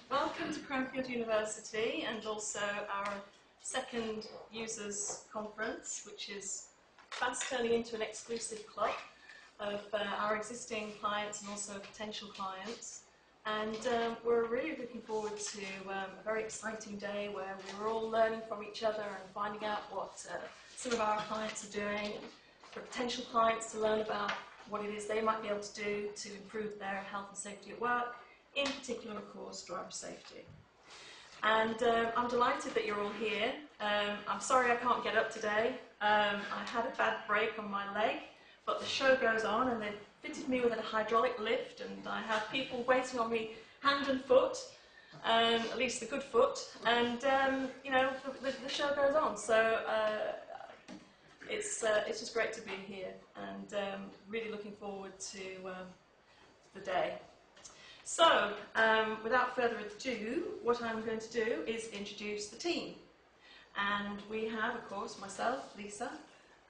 Welcome to Cranfield University and also our second Users Conference, which is fast turning into an exclusive club of our existing clients and also potential clients. And we're really looking forward to a very exciting day where we're all learning from each other and finding out what some of our clients are doing, and for potential clients to learn about what it is they might be able to do to improve their health and safety at work, in particular, of course, driver safety. And I'm delighted that you're all here. I'm sorry I can't get up today. I had a bad break on my leg, but the show goes on and they've fitted me with a hydraulic lift and I have people waiting on me hand and foot, at least the good foot, and you know, the show goes on. So it's just great to be here and really looking forward to the day. So, without further ado, what I'm going to do is introduce the team. And we have, of course, myself, Lisa,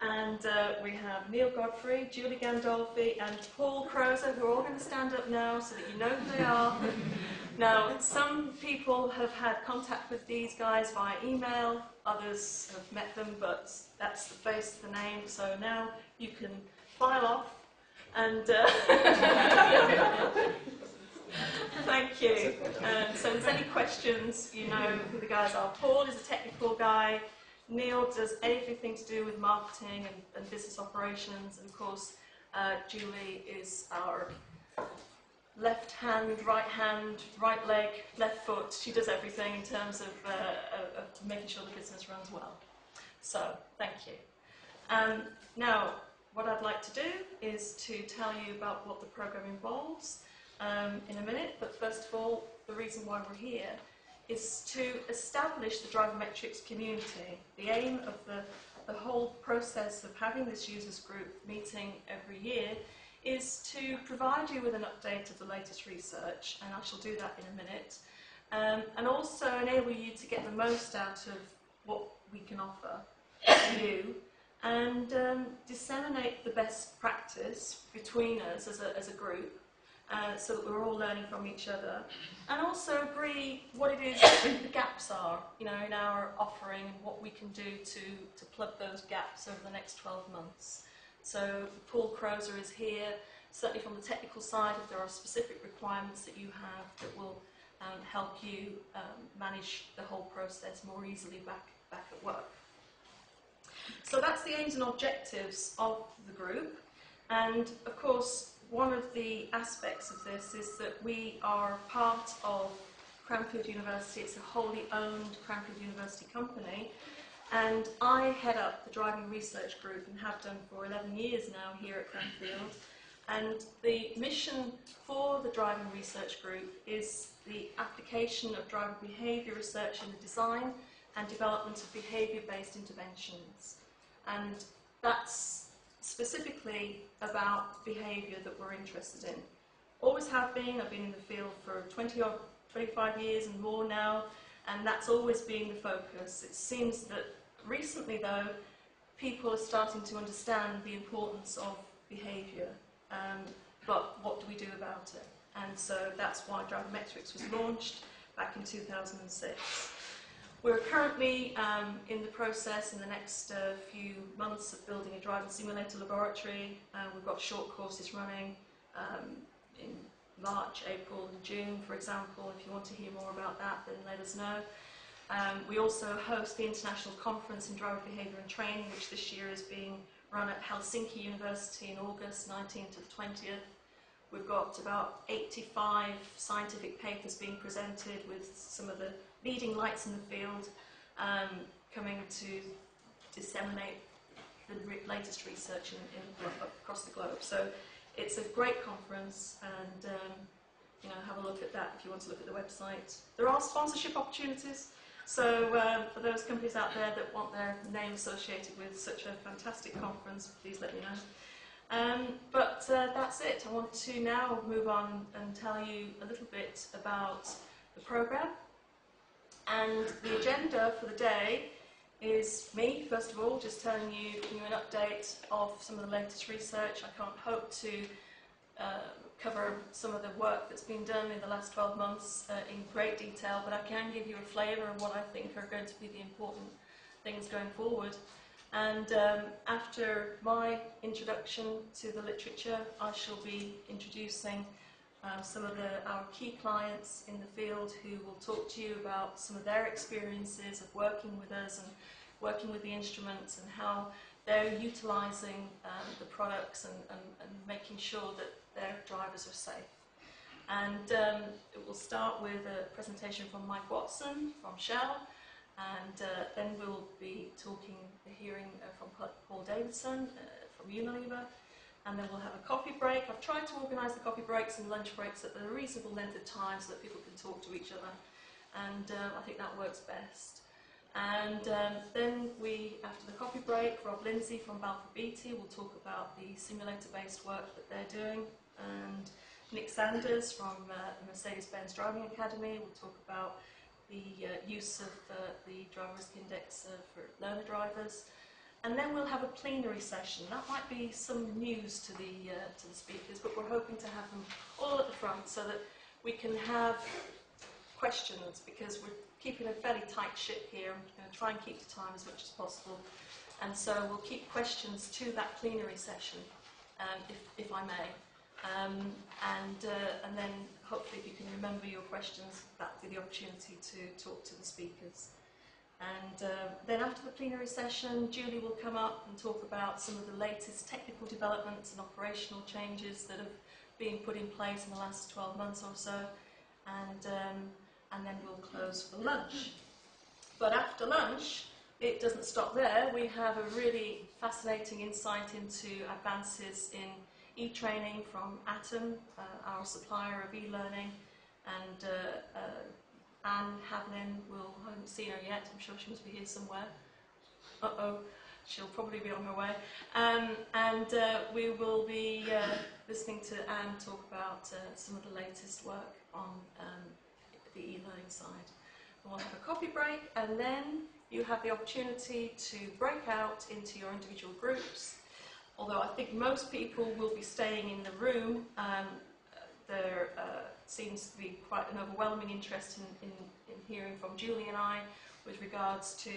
and we have Neil Godfrey, Julie Gandolfi, and Paul Crozer, who are all going to stand up now so that you know who they are. Now, some people have had contact with these guys via email, others have met them, but that's the face of the name, so now you can file off and... Thank you. So if there's any questions, you know who the guys are. Paul is a technical guy. Neil does everything to do with marketing and business operations. And of course, Julie is our left hand, right leg, left foot. She does everything in terms of making sure the business runs well. So, thank you. Now, what I'd like to do is to tell you about what the program involves. In a minute, but first of all, the reason why we're here is to establish the DriverMetrics community. The aim of the whole process of having this users group meeting every year is to provide you with an update of the latest research, and I shall do that in a minute, and also enable you to get the most out of what we can offer to you, and disseminate the best practice between us as a group, so that we're all learning from each other, and also agree what it is the gaps are, you know, in our offering, and what we can do to plug those gaps over the next 12 months. So Paul Crozer is here, certainly from the technical side, if there are specific requirements that you have that will help you manage the whole process more easily back at work. So that's the aims and objectives of the group, and of course one of the aspects of this is that we are part of Cranfield University. It's a wholly owned Cranfield University company, and I head up the driving research group and have done for 11 years now here at Cranfield. And the mission for the driving research group is the application of driver behaviour research in the design and development of behaviour-based interventions. And that's specifically about behaviour that we're interested in. Always have been. I've been in the field for 25 years and more now, and that's always been the focus. It seems that recently, though, people are starting to understand the importance of behaviour, but what do we do about it? And so that's why DriverMetrics was launched back in 2006. We're currently in the process in the next few months of building a driving simulator laboratory. We've got short courses running in March, April and June, for example. If you want to hear more about that, then let us know. We also host the International Conference in Driver Behaviour and Training, which this year is being run at Helsinki University in August 19th to the 20th. We've got about 85 scientific papers being presented with some of the leading lights in the field coming to disseminate the latest research across the globe. So it's a great conference, and you know, have a look at that if you want to look at the website. There are sponsorship opportunities, so for those companies out there that want their name associated with such a fantastic conference, please let me know. But that's it. I want to now move on and tell you a little bit about the programme. And the agenda for the day is me, first of all, just telling you an update of some of the latest research. I can't hope to cover some of the work that's been done in the last 12 months in great detail, but I can give you a flavour of what I think are going to be the important things going forward. And after my introduction to the literature, I shall be introducing some of our key clients in the field who will talk to you about some of their experiences of working with us and working with the instruments and how they're utilising the products and making sure that their drivers are safe. And it will start with a presentation from Mike Watson from Shell, and then we'll be hearing from Paul Davidson from Unilever, and then we'll have a coffee break. I've tried to organise the coffee breaks and lunch breaks at a reasonable length of time so that people can talk to each other, and I think that works best. And then after the coffee break, Rob Lindsay from Balfour Beatty will talk about the simulator-based work that they're doing, and Nick Sanders from the Mercedes-Benz Driving Academy will talk about the use of the driver risk index for learner drivers. And then we'll have a plenary session. That might be some news to the speakers, but we're hoping to have them all at the front so that we can have questions, because we're keeping a fairly tight ship here. I'm going to try and keep the time as much as possible. And so we'll keep questions to that plenary session, if I may. And then hopefully if you can remember your questions, that will be the opportunity to talk to the speakers. And then after the plenary session, Julie will come up and talk about some of the latest technical developments and operational changes that have been put in place in the last 12 months or so. And then we'll close for lunch. But after lunch, it doesn't stop there. We have a really fascinating insight into advances in e-training from Atom, our supplier of e-learning, and Anne Havlin, I haven't seen her yet, I'm sure she must be here somewhere. She'll probably be on her way. And we will be listening to Anne talk about some of the latest work on the e-learning side. And we'll have a coffee break, and then you have the opportunity to break out into your individual groups. Although I think most people will be staying in the room, there seems to be quite an overwhelming interest in hearing from Julie and I with regards to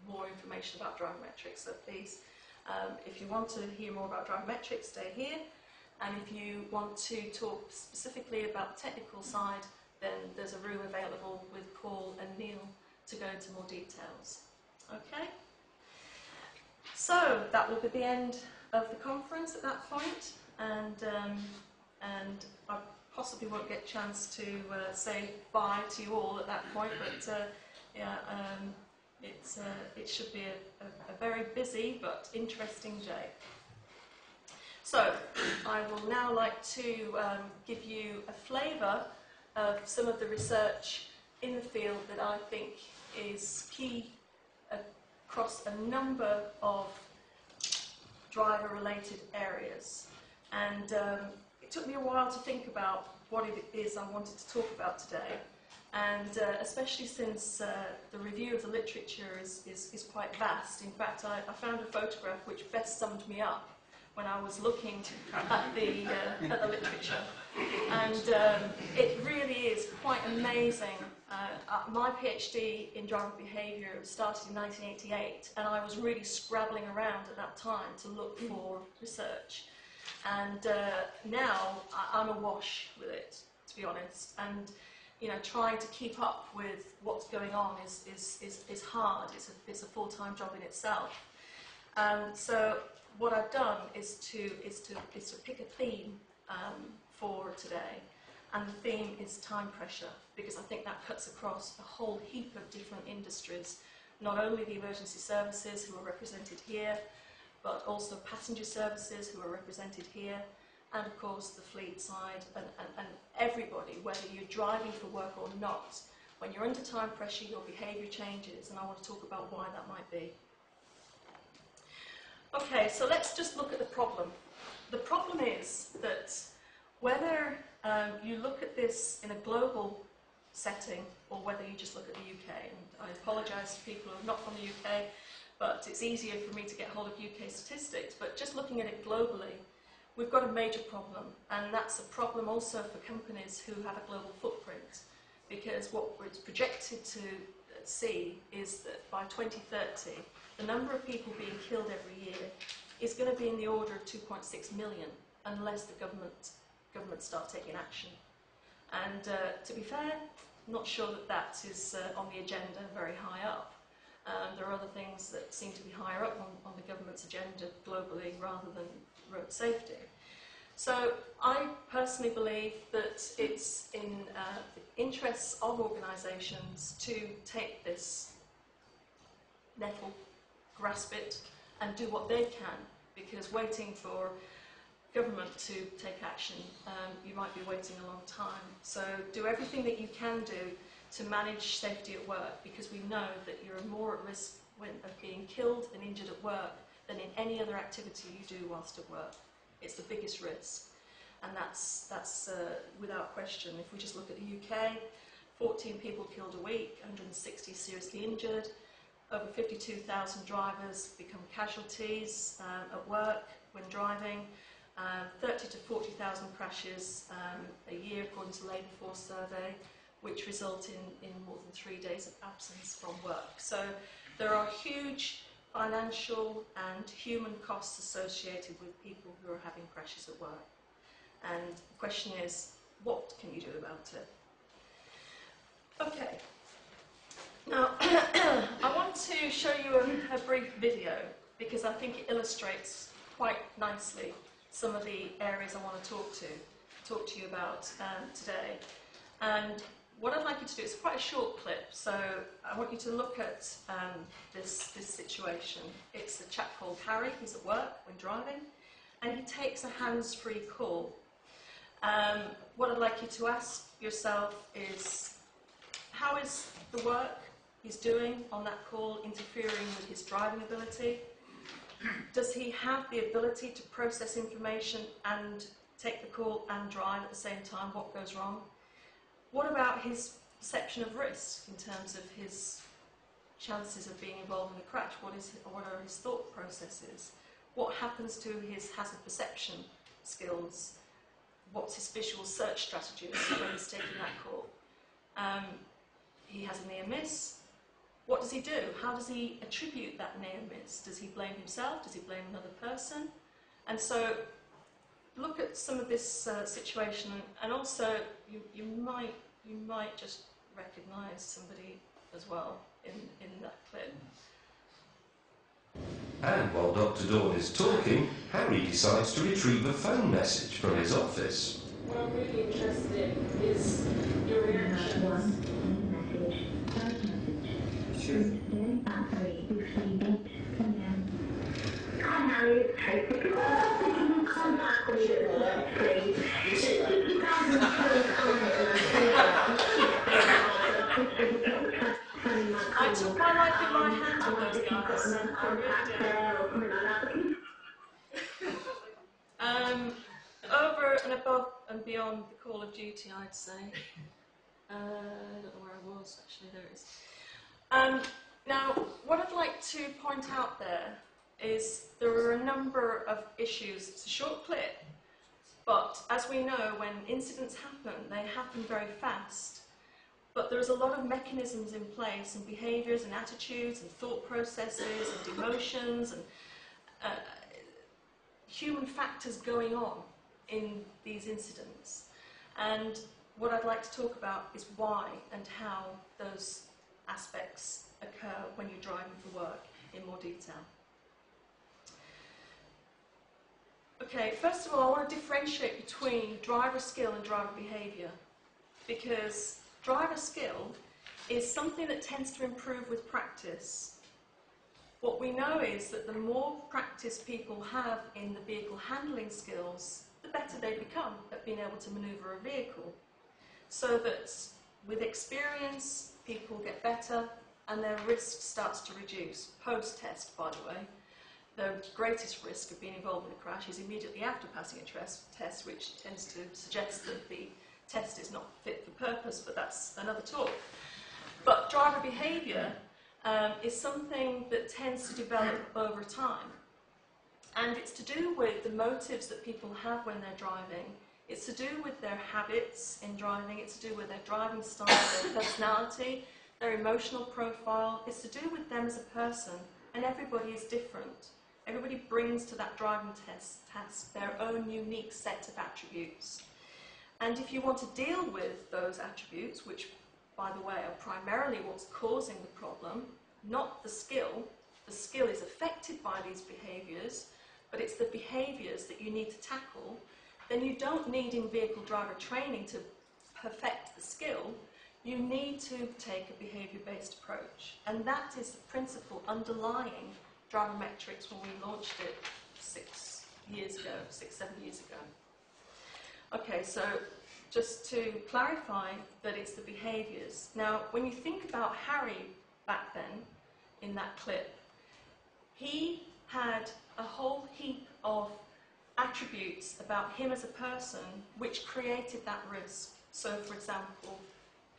more information about DriverMetrics. So please, if you want to hear more about DriverMetrics, stay here. And if you want to talk specifically about the technical side, then there's a room available with Paul and Neil to go into more details. Okay? So that will be the end of the conference at that point, and I possibly won't get a chance to say bye to you all at that point, but it should be a very busy but interesting day. So I will now like to give you a flavour of some of the research in the field that I think is key across a number of driver-related areas. And it took me a while to think about what it is I wanted to talk about today. And especially since the review of the literature is quite vast. In fact, I found a photograph which best summed me up when I was looking at the literature. And it really is quite amazing. My PhD in driver behaviour started in 1988, and I was really scrabbling around at that time to look for research. And now I'm awash with it, to be honest. And trying to keep up with what's going on is hard. It's a full-time job in itself. So what I've done is to pick a theme for today, and the theme is time pressure, because I think that cuts across a whole heap of different industries, not only the emergency services who are represented here, but also passenger services who are represented here, and of course the fleet side, and everybody, whether you're driving for work or not. When you're under time pressure, your behaviour changes, and I want to talk about why that might be. Okay, so let's just look at the problem. The problem is that whether you look at this in a global setting or whether you just look at the UK, and I apologise to people who are not from the UK, but it's easier for me to get hold of UK statistics, but just looking at it globally, we've got a major problem, and that's a problem also for companies who have a global footprint, because what it's projected to see is that by 2030, the number of people being killed every year is going to be in the order of 2.6 million, unless the government start taking action. And to be fair, I'm not sure that that is on the agenda very high up. There are other things that seem to be higher up on the government's agenda globally rather than road safety. So I personally believe that it's in the interests of organisations to take this nettle, grasp it, and do what they can, because waiting for government to take action, you might be waiting a long time. So do everything that you can do to manage safety at work, because we know that you're more at risk of being killed and injured at work than in any other activity you do whilst at work. It's the biggest risk, and that's without question. If we just look at the UK, 14 people killed a week, 160 seriously injured, over 52,000 drivers become casualties at work when driving, 30 to 40,000 crashes a year according to the Labour Force survey, which result in more than 3 days of absence from work. So there are huge financial and human costs associated with people who are having crashes at work. And the question is, what can you do about it? Okay. Now, I want to show you a brief video, because I think it illustrates quite nicely some of the areas I want to talk to you about today. And what I'd like you to do, it's quite a short clip, so I want you to look at this situation. It's a chap called Harry. He's at work when driving, and he takes a hands-free call. What I'd like you to ask yourself is, how is the work he's doing on that call interfering with his driving ability? Does he have the ability to process information and take the call and drive at the same time? What goes wrong? What about his perception of risk in terms of his chances of being involved in a crash? What are his thought processes? What happens to his hazard perception skills? What's his visual search strategies when he's taking that call? He has a near miss. What does he do? How does he attribute that near miss? Does he blame himself? Does he blame another person? And so look at some of this situation, and also you might just recognise somebody as well in that clip. And while Dr. Dorn is talking, Harry decides to retrieve a phone message from his office. What I'm really interested in is your reactions. Sure. Hi Harry, it's Tracy. Contact with you, I took my life in my hands with those guys. I really did. Over and above and beyond the Call of Duty, I'd say. I don't know where I was, actually, there it is. Now, what I'd like to point out there is there are a number of issues. It's a short clip, but as we know, when incidents happen, they happen very fast. But there's a lot of mechanisms in place, and behaviours and attitudes and thought processes and emotions and human factors going on in these incidents. And what I'd like to talk about is why and how those aspects occur when you're driving for work in more detail. Okay, first of all, I want to differentiate between driver skill and driver behaviour, because driver skill is something that tends to improve with practice. What we know is that the more practice people have in the vehicle handling skills, the better they become at being able to manoeuvre a vehicle. So that with experience, people get better and their risk starts to reduce. Post-test, by the way, the greatest risk of being involved in a crash is immediately after passing a test, which tends to suggest that the test is not fit for purpose, but that's another talk. But driver behaviour is something that tends to develop over time. And it's to do with the motives that people have when they're driving. It's to do with their habits in driving. It's to do with their driving style, their personality, their emotional profile. It's to do with them as a person. And everybody is different. Everybody brings to that driving task their own unique set of attributes. And if you want to deal with those attributes, which, by the way, are primarily what's causing the problem, not the skill is affected by these behaviours, but it's the behaviours that you need to tackle, then you don't need in-vehicle driver training to perfect the skill. You need to take a behaviour-based approach. And that is the principle underlying DriverMetrics when we launched it 6, 7 years ago. Okay, so just to clarify that it's the behaviours. Now, when you think about Harry back then, in that clip, he had a whole heap of attributes about him as a person which created that risk. So, for example,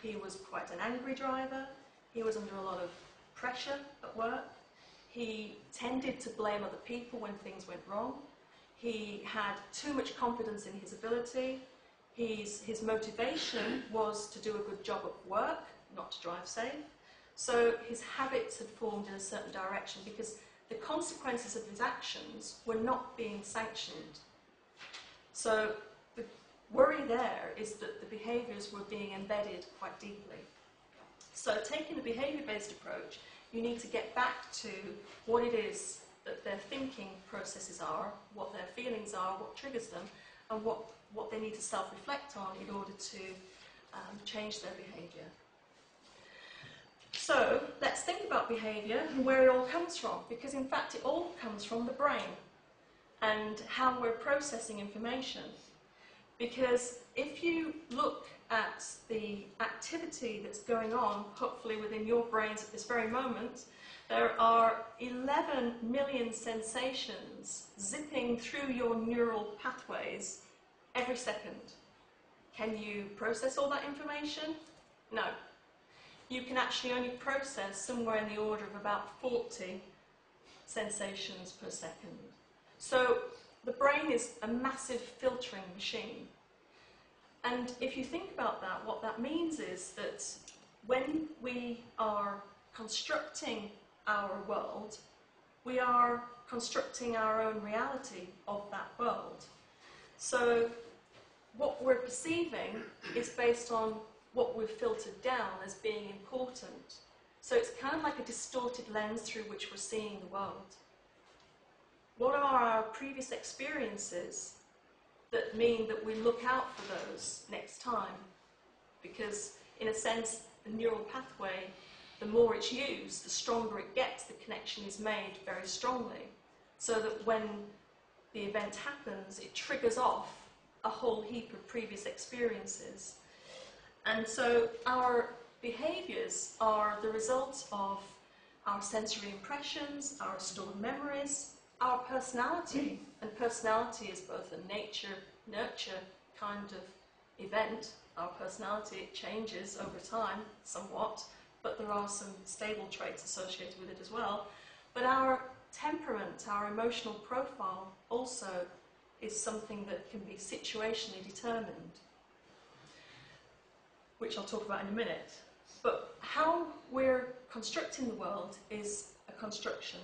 he was quite an angry driver, he was under a lot of pressure at work, he tended to blame other people when things went wrong, he had too much confidence in his ability, his motivation was to do a good job at work, not to drive safe. So his habits had formed in a certain direction because the consequences of his actions were not being sanctioned. So the worry there is that the behaviours were being embedded quite deeply. So taking the behaviour-based approach, you need to get back to what it is that their thinking processes are, what their feelings are, what triggers them, and what they need to self-reflect on in order to change their behaviour. So let's think about behaviour and where it all comes from, because in fact it all comes from the brain and how we're processing information. Because if you look at the activity that's going on, hopefully within your brains at this very moment, there are 11 million sensations zipping through your neural pathways every second. Can you process all that information? No. You can actually only process somewhere in the order of about 40 sensations per second. So the brain is a massive filtering machine. And if you think about that, what that means is that when we are constructing our world, we are constructing our own reality of that world. So what we're perceiving is based on what we've filtered down as being important. So it's kind of like a distorted lens through which we're seeing the world. What are our previous experiences that mean that we look out for those next time? Because in a sense, the neural pathway, the more it's used, the stronger it gets, the connection is made very strongly. So that when the event happens, it triggers off a whole heap of previous experiences. And so our behaviours are the result of our sensory impressions, our stored memories, our personality. And personality is both a nature-nurture kind of event. Our personality, it changes over time somewhat, but there are some stable traits associated with it as well. But our temperament, our emotional profile also is something that can be situationally determined, which I'll talk about in a minute. But how we're constructing the world is a construction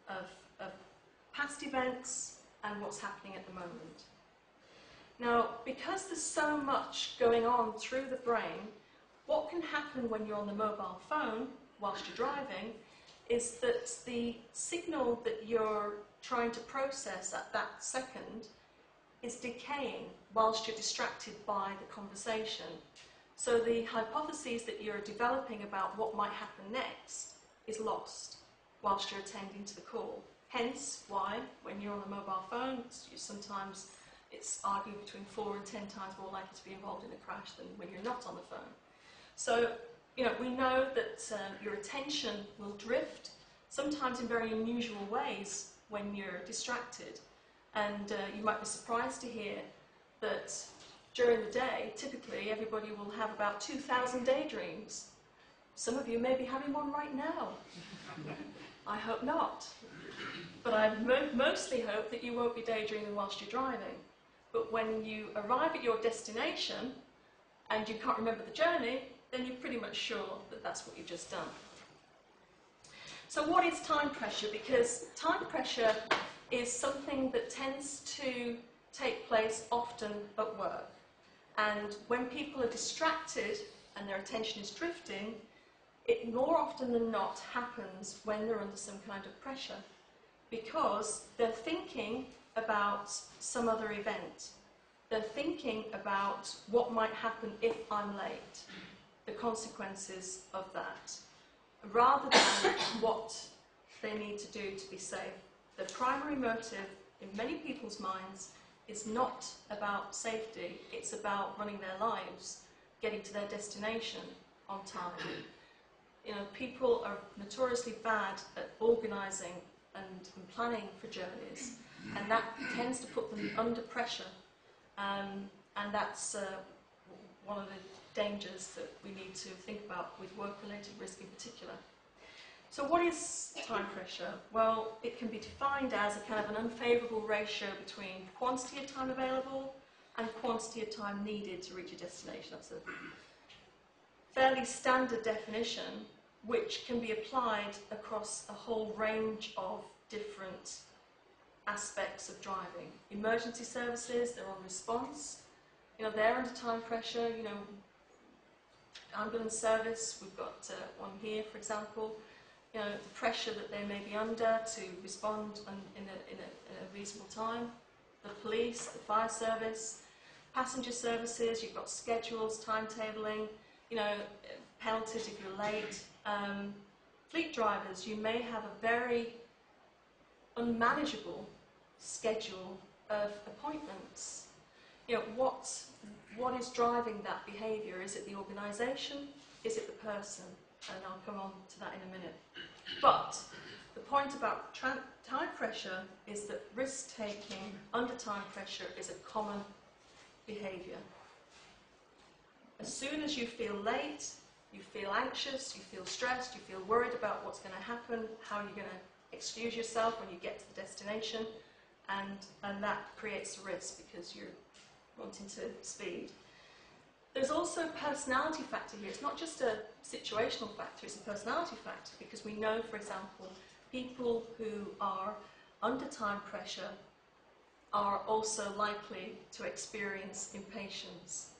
of past events and what's happening at the moment. Now, because there's so much going on through the brain, what can happen when you're on the mobile phone whilst you're driving is that the signal that you're trying to process at that second is decaying whilst you're distracted by the conversation. So the hypotheses that you're developing about what might happen next is lost whilst you're attending to the call. Hence why, when you're on the mobile phone, sometimes it's argued between 4 and 10 times more likely to be involved in a crash than when you're not on the phone. So, we know that your attention will drift, sometimes in very unusual ways when you're distracted. And you might be surprised to hear that during the day, typically everybody will have about 2,000 daydreams. Some of you may be having one right now. I hope not. But I mostly hope that you won't be daydreaming whilst you're driving. But when you arrive at your destination and you can't remember the journey, then you're pretty much sure that that's what you've just done. So what is time pressure? Because time pressure is something that tends to take place often at work. And when people are distracted and their attention is drifting, it more often than not happens when they're under some kind of pressure, because they're thinking about some other event. They're thinking about what might happen if I'm late, the consequences of that, rather than what they need to do to be safe. The primary motive in many people's minds is not about safety, it's about running their lives, getting to their destination on time. You know, people are notoriously bad at organising and planning for journeys, and that tends to put them under pressure, and that's one of the dangers that we need to think about with work-related risk in particular. So what is time pressure? Well, it can be defined as a kind of an unfavourable ratio between quantity of time available and quantity of time needed to reach a destination. That's a fairly standard definition, which can be applied across a whole range of different aspects of driving. Emergency services, they're on response. You know, they're under time pressure. You know, ambulance service, we've got one here, for example. You know, the pressure that they may be under to respond in a reasonable time. The police, the fire service, passenger services, you've got schedules, timetabling, you know, penalties if you're late. Fleet drivers, you may have a very unmanageable schedule of appointments. You know, what is driving that behaviour? Is it the organisation? Is it the person? And I'll come on to that in a minute. But the point about time pressure is that risk-taking under time pressure is a common behaviour. As soon as you feel late, you feel anxious, you feel stressed, you feel worried about what's going to happen, how you're going to excuse yourself when you get to the destination, and that creates a risk because you're wanting to speed. There's also a personality factor here. It's not just a situational factor, it's a personality factor, because we know, for example, people who are under time pressure are also likely to experience impatience.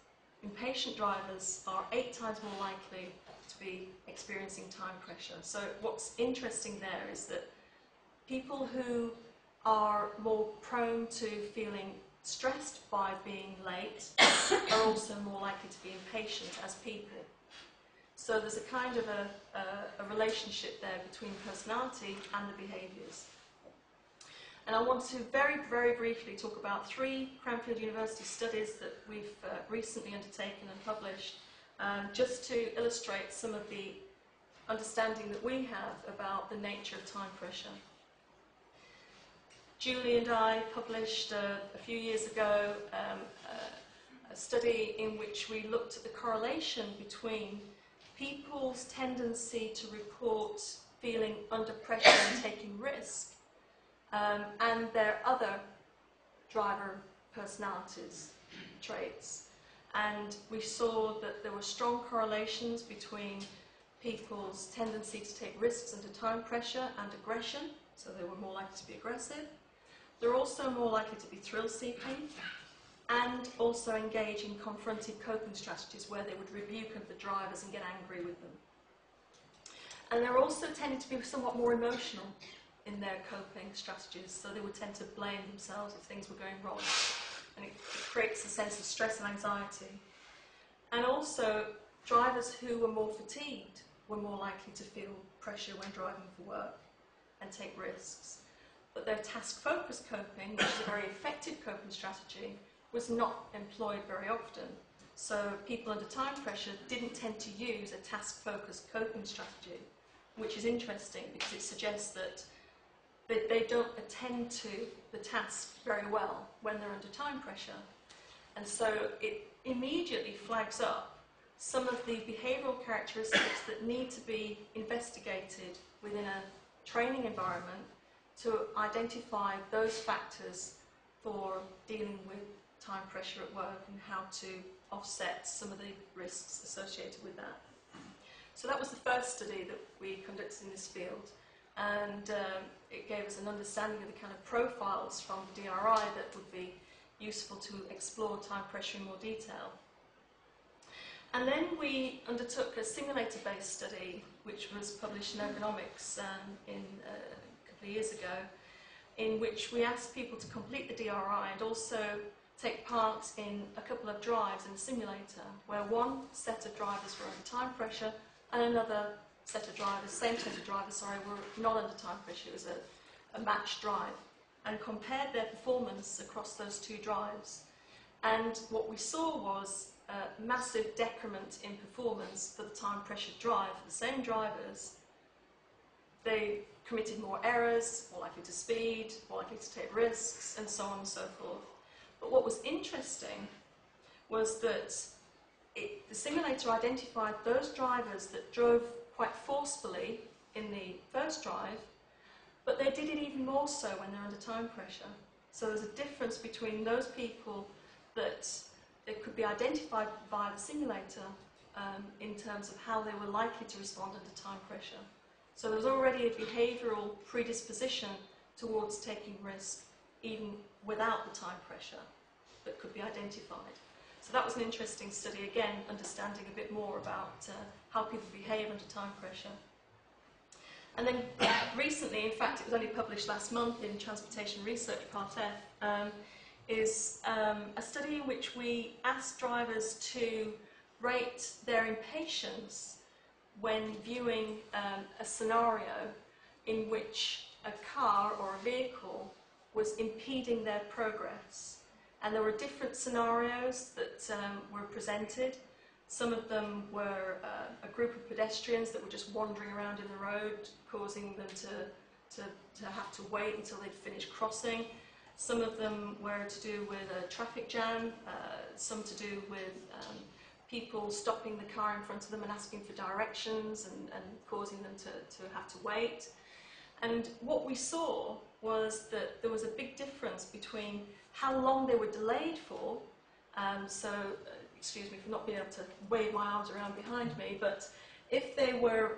Impatient drivers are 8 times more likely to be experiencing time pressure. So what's interesting there is that people who are more prone to feeling stressed by being late are also more likely to be impatient as people. So there's a kind of a relationship there between personality and the behaviours. And I want to very, very briefly talk about 3 Cranfield University studies that we've recently undertaken and published, just to illustrate some of the understanding that we have about the nature of time pressure. Julie and I published a few years ago a study in which we looked at the correlation between people's tendency to report feeling under pressure and taking risk and their other driver personalities, traits. And we saw that there were strong correlations between people's tendency to take risks under time pressure and aggression, so they were more likely to be aggressive. They're also more likely to be thrill-seeking and also engage in confrontive coping strategies where they would rebuke the drivers and get angry with them. And they're also tending to be somewhat more emotional in their coping strategies, so they would tend to blame themselves if things were going wrong. And it creates a sense of stress and anxiety. And also, drivers who were more fatigued were more likely to feel pressure when driving for work and take risks. But their task-focused coping, which is a very effective coping strategy, was not employed very often. So people under time pressure didn't tend to use a task-focused coping strategy, which is interesting because it suggests that they don't attend to the task very well when they're under time pressure. And so it immediately flags up some of the behavioural characteristics that need to be investigated within training environment to identify those factors for dealing with time pressure at work and how to offset some of the risks associated with that. So that was the first study that we conducted in this field, and it gave us an understanding of the kind of profiles from the DRI that would be useful to explore time pressure in more detail. And then we undertook a simulator-based study, which was published in Ergonomics a couple of years ago, in which we asked people to complete the DRI and also take part in a couple of drives in the simulator, where one set of drivers were under time pressure and another set of drivers, same set of drivers, were not under time pressure. It was a matched drive, and compared their performance across those two drives. And what we saw was a massive decrement in performance for the time pressure drive. For the same drivers, they committed more errors, more likely to speed, more likely to take risks, and so on and so forth. But what was interesting was that the simulator identified those drivers that drove quite forcefully in the first drive, but they did it even more so when they're under time pressure. So there's a difference between those people that it could be identified by the simulator in terms of how they were likely to respond under time pressure. So there was already a behavioural predisposition towards taking risk even without the time pressure that could be identified. So that was an interesting study, again, understanding a bit more about how people behave under time pressure. And then recently, in fact, it was only published last month in Transportation Research, Part F, is a study in which we asked drivers to rate their impatience when viewing a scenario in which a car or a vehicle was impeding their progress. And there were different scenarios that were presented. Some of them were a group of pedestrians that were just wandering around in the road, causing them to have to wait until they'd finished crossing. Some of them were to do with a traffic jam, some to do with people stopping the car in front of them and asking for directions and causing them to have to wait. And what we saw was that there was a big difference between how long they were delayed for. Excuse me for not being able to wave my arms around behind me, but if they were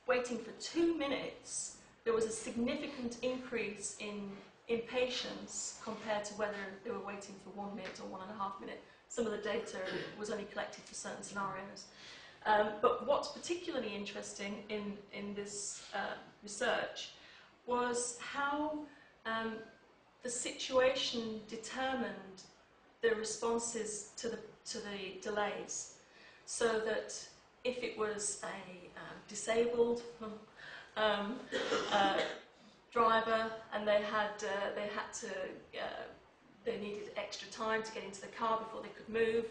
waiting for 2 minutes, there was a significant increase in impatience compared to whether they were waiting for 1 minute or 1.5 minutes. Some of the data was only collected for certain scenarios. But what's particularly interesting in this research was how the situation determined the responses to the delays. So that if it was a disabled driver and they needed extra time to get into the car before they could move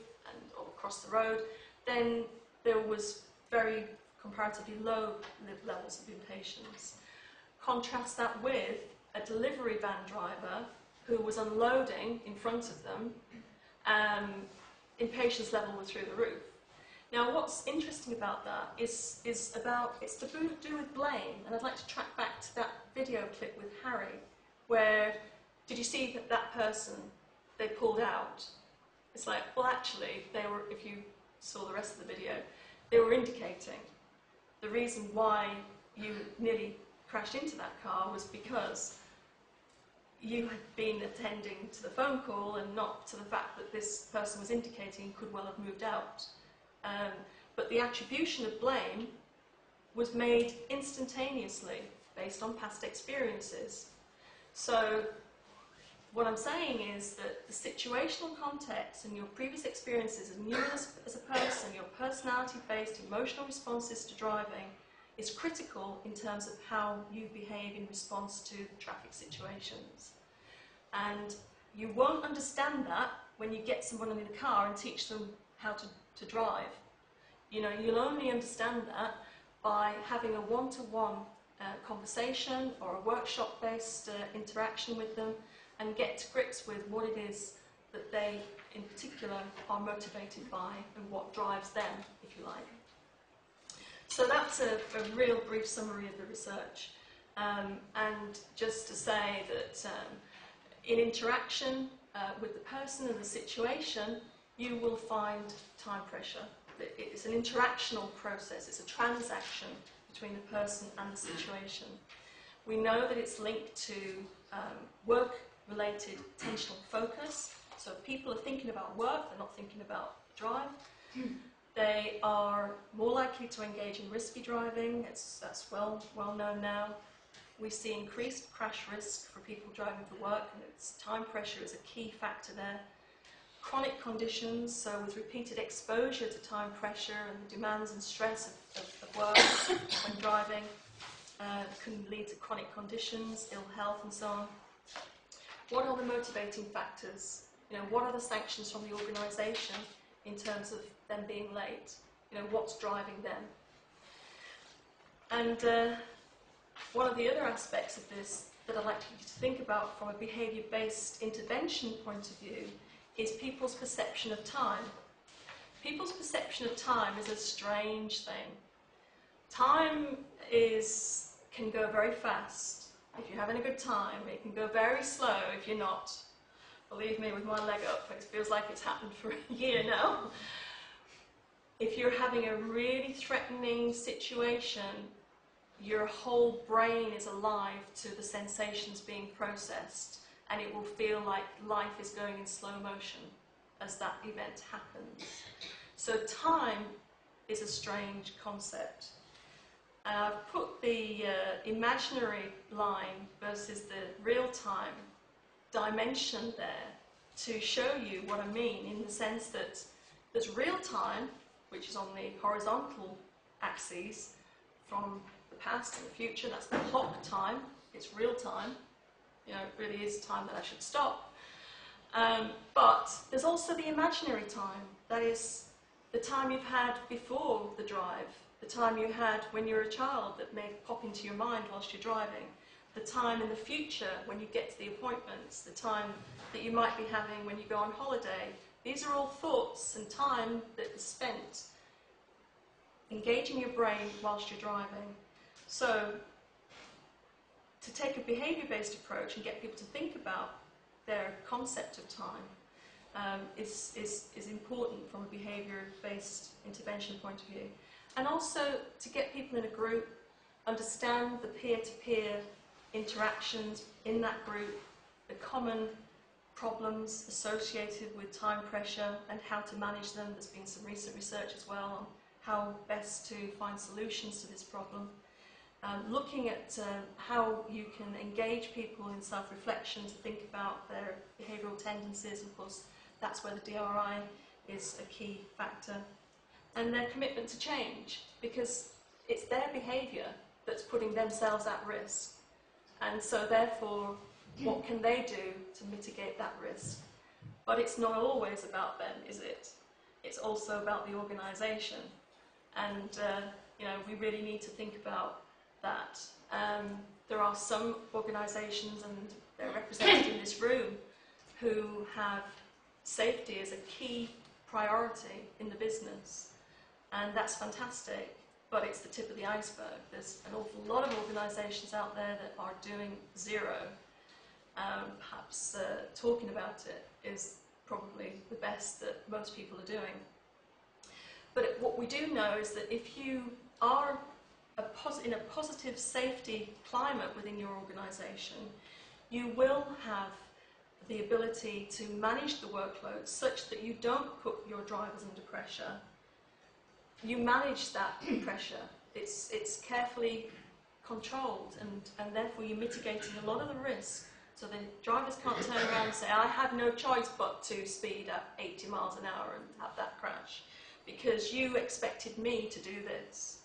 or cross the road, then there was very comparatively low levels of impatience. Contrast that with a delivery van driver who was unloading in front of them, impatience level was through the roof. Now, what's interesting about that is it's to do with blame, and I'd like to track back to that video clip with Harry, where did you see that person they pulled out? It's like, well, actually, they were. If you saw the rest of the video, they were indicating the reason why you nearly crashed into that car was because you had been attending to the phone call and not to the fact that this person was indicating could well have moved out. But the attribution of blame was made instantaneously based on past experiences. So what I'm saying is that the situational context and your previous experiences and you as a person, your personality-based emotional responses to driving is critical in terms of how you behave in response to traffic situations. And you won't understand that when you get someone in the car and teach them how to drive. You know, you'll only understand that by having a one-to-one conversation or a workshop-based interaction with them and get to grips with what it is that they, in particular, are motivated by and what drives them, if you like. So that's a real brief summary of the research. And just to say that in interaction with the person and the situation, you will find time pressure. It's an interactional process, it's a transaction between the person and the situation. We know that it's linked to work-related attentional focus. So if people are thinking about work, they're not thinking about drive. They are more likely to engage in risky driving. That's well known now. We see increased crash risk for people driving for work, and time pressure is a key factor there. Chronic conditions, so with repeated exposure to time pressure and the demands and stress of work when driving, can lead to chronic conditions, ill health and so on. What are the motivating factors? What are the sanctions from the organisation in terms of them being late? What's driving them? And one of the other aspects of this that I'd like you to think about from a behaviour-based intervention point of view is people's perception of time. People's perception of time is a strange thing. Time can go very fast if you're having a good time. It can go very slow if you're not. Believe me, with my leg up, it feels like it's happened for a year now. If you're having a really threatening situation, your whole brain is alive to the sensations being processed, and it will feel like life is going in slow motion as that event happens. So time is a strange concept. I've put the imaginary line versus the real-time dimension there to show you what I mean, in the sense that there's real-time, which is on the horizontal axis from the past and the future. That's the clock time. It's real-time. It really is time that I should stop. But there's also the imaginary time. That is the time you've had before the drive, the time you had when you were a child that may pop into your mind whilst you're driving, the time in the future when you get to the appointments, the time that you might be having when you go on holiday. These are all thoughts and time that is spent engaging your brain whilst you're driving. So to take a behaviour-based approach and get people to think about their concept of time is important from a behaviour-based intervention point of view. And also to get people in a group, understand the peer-to-peer interactions in that group, the common problems associated with time pressure and how to manage them. There's been some recent research as well on how best to find solutions to this problem. Looking at how you can engage people in self-reflection to think about their behavioural tendencies. Of course, that's where the DRI is a key factor. And their commitment to change, because it's their behaviour that's putting themselves at risk. And so therefore, what can they do to mitigate that risk? But it's not always about them, is it? It's also about the organisation. And we really need to think about that. There are some organisations, and they're represented in this room, who have safety as a key priority in the business. And that's fantastic, but it's the tip of the iceberg. There's an awful lot of organisations out there that are doing zero. Perhaps talking about it is probably the best that most people are doing. But what we do know is that if you are in a positive safety climate within your organisation, you will have the ability to manage the workload such that you don't put your drivers under pressure. You manage that pressure. It's carefully controlled, and therefore you're mitigating a lot of the risk. So the drivers can't turn around and say, I had no choice but to speed at 80 miles an hour and have that crash, because you expected me to do this.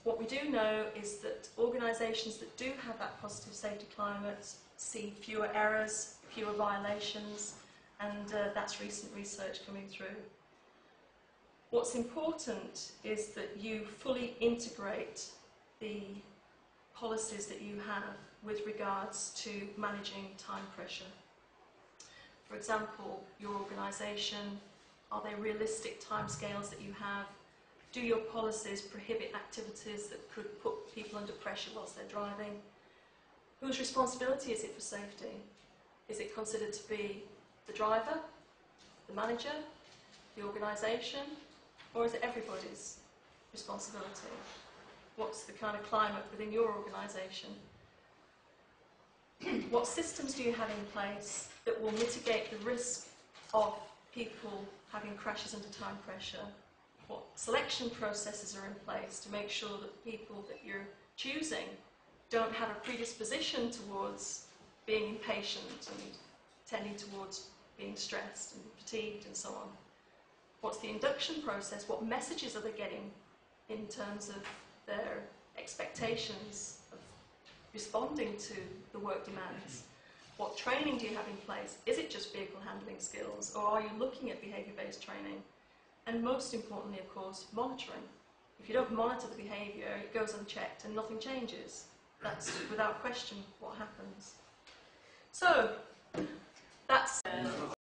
What we do know is that organisations that do have that positive safety climate see fewer errors, fewer violations, and that's recent research coming through. What's important is that you fully integrate the policies that you have with regards to managing time pressure. For example, your organisation, are they realistic timescales that you have? Do your policies prohibit activities that could put people under pressure whilst they're driving? Whose responsibility is it for safety? Is it considered to be the driver, the manager, the organisation, or is it everybody's responsibility? What's the kind of climate within your organisation? What systems do you have in place that will mitigate the risk of people having crashes under time pressure? What selection processes are in place to make sure that the people that you're choosing don't have a predisposition towards being impatient and tending towards being stressed and fatigued and so on? What's the induction process? What messages are they getting in terms of their expectations of responding to the work demands? What training do you have in place? Is it just vehicle handling skills, or are you looking at behaviour-based training? And most importantly, of course, monitoring. If you don't monitor the behaviour, it goes unchecked and nothing changes. That's without question what happens. So, that's